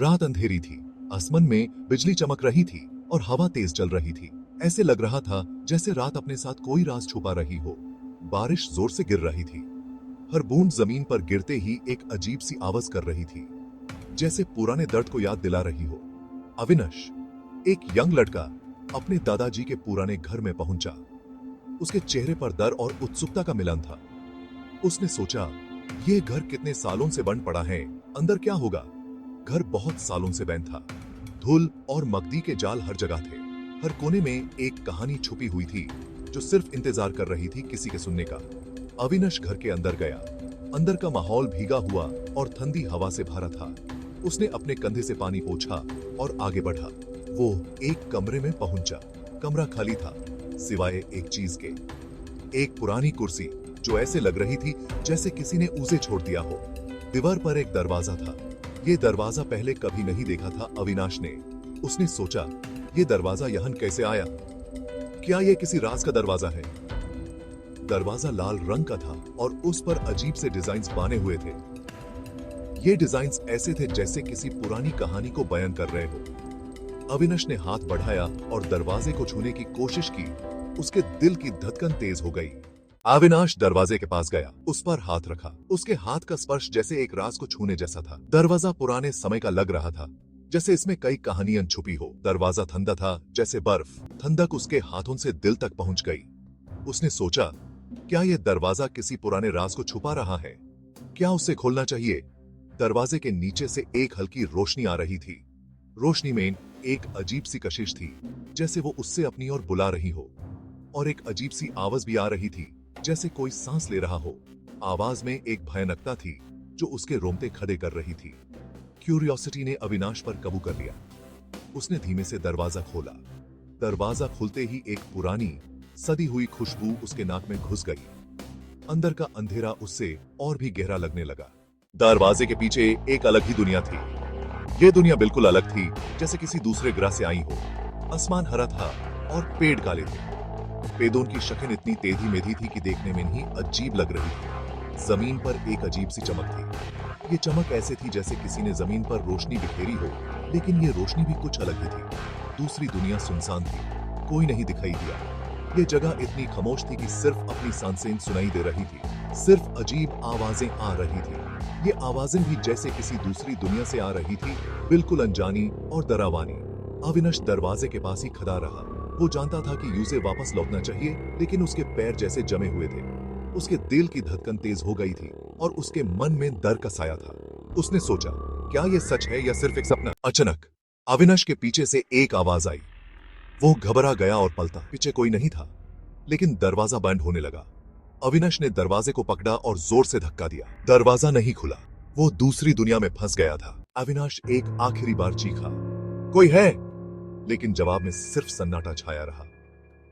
रात अंधेरी थी, आसमान में बिजली चमक रही थी और हवा तेज चल रही थी। ऐसे लग रहा था जैसे रात अपने साथ कोई राज छुपा रही हो। बारिश जोर से गिर रही थी। हर बूंद जमीन पर गिरते ही एक अजीब सी आवाज कर रही थी, जैसे पुराने दर्द को याद दिला रही हो। अविनाश, एक यंग लड़का, अपने दादाजी के पुराने घर में पहुंचा। उसके चेहरे पर डर और उत्सुकता का मिलन था। उसने सोचा, ये घर कितने सालों से बंद पड़ा है, अंदर क्या होगा। घर बहुत सालों से बंद था। धूल और मकड़ी के जाल हर जगह थे। हर कोने में एक कहानी छुपी हुई थी जो सिर्फ इंतजार कर रही थी किसी के सुनने का। अविनाश घर के अंदर गया। अंदर का माहौल भीगा हुआ और ठंडी हवा से भरा था। उसने अपने कंधे से पानी पोंछा और आगे बढ़ा। वो एक कमरे में पहुंचा। कमरा खाली था, सिवाय एक चीज के, एक पुरानी कुर्सी जो ऐसे लग रही थी जैसे किसी ने उसे छोड़ दिया हो। दीवार पर एक दरवाजा था। ये दरवाजा पहले कभी नहीं देखा था अविनाश ने। उसने सोचा, ये दरवाजा यहाँ कैसे आया? क्या ये किसी राज का दरवाजा है? दरवाजा लाल रंग का था और उस पर अजीब से डिजाइन्स बने हुए थे। ये डिजाइन्स ऐसे थे जैसे किसी पुरानी कहानी को बयान कर रहे हो। अविनाश ने हाथ बढ़ाया और दरवाजे को छूने की कोशिश की। उसके दिल की धड़कन तेज हो गई। अविनाश दरवाजे के पास गया, उस पर हाथ रखा। उसके हाथ का स्पर्श जैसे एक राज को छूने जैसा था। दरवाजा पुराने समय का लग रहा था, जैसे इसमें कई कहानियां छुपी हो। दरवाजा ठंडा था जैसे बर्फ। ठंडक उसके हाथों से दिल तक पहुंच गई। उसने सोचा, क्या यह दरवाजा किसी पुराने राज को छुपा रहा है? क्या उसे खोलना चाहिए? दरवाजे के नीचे से एक हल्की रोशनी आ रही थी। रोशनी में एक अजीब सी कशिश थी, जैसे वो उससे अपनी ओर बुला रही हो। और एक अजीब सी आवाज भी आ रही थी, जैसे कोई सांस ले रहा हो। आवाज में एक भयानकता थी जो उसके रोंगटे खड़े कर रही थी। क्यूरियोसिटी ने अविनाश पर काबू कर लिया। उसने धीमे से दरवाजा खोला। दरवाजा खुलते ही एक पुरानी सदी हुई खुशबू उसके नाक में घुस गई। अंदर का अंधेरा उससे और भी गहरा लगने लगा। दरवाजे के पीछे एक अलग ही दुनिया थी। ये दुनिया बिल्कुल अलग थी, जैसे किसी दूसरे ग्रह से आई हो। आसमान हरा था और पेड़ काले थे। पेड़ों की शक्ल इतनी टेढ़ी मेढ़ी थी कि देखने में ही अजीब लग रही थी। जमीन पर एक अजीब सी चमक थी। ये चमक ऐसे थी जैसे किसी ने जमीन पर रोशनी बिखेरी हो, लेकिन ये रोशनी भी कुछ अलग ही थी। दूसरी दुनिया सुनसान थी, कोई नहीं दिखाई दिया। ये जगह इतनी खामोश थी कि सिर्फ अपनी सांसें सुनाई दे रही थी। सिर्फ अजीब आवाजें आ रही थी। ये आवाजें भी जैसे किसी दूसरी दुनिया से आ रही थी, बिल्कुल अनजानी और डरावानी। अविनाश दरवाजे के पास ही खड़ा रहा। वो जानता था कि उसे वापस लौटना चाहिए, लेकिन उसके पैर जैसे जमे हुए थे। उसके दिल की धड़कन तेज हो गई थी और उसके मन में डर का साया था। उसने सोचा, क्या ये सच है या सिर्फ एक सपना? अचानक अविनाश के पीछे से एक आवाज आई। वो घबरा गया और पलटा। पीछे कोई नहीं था, लेकिन दरवाजा बंद होने लगा। अविनाश ने दरवाजे को पकड़ा और जोर से धक्का दिया। दरवाजा नहीं खुला। वो दूसरी दुनिया में फंस गया था। अविनाश एक आखिरी बार चीखा, कोई है? लेकिन जवाब में सिर्फ सन्नाटा छाया रहा।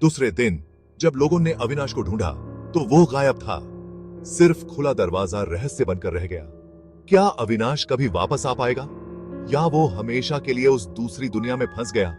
दूसरे दिन जब लोगों ने अविनाश को ढूंढा तो वो गायब था। सिर्फ खुला दरवाजा रहस्य बनकर रह गया। क्या अविनाश कभी वापस आ पाएगा, या वो हमेशा के लिए उस दूसरी दुनिया में फंस गया?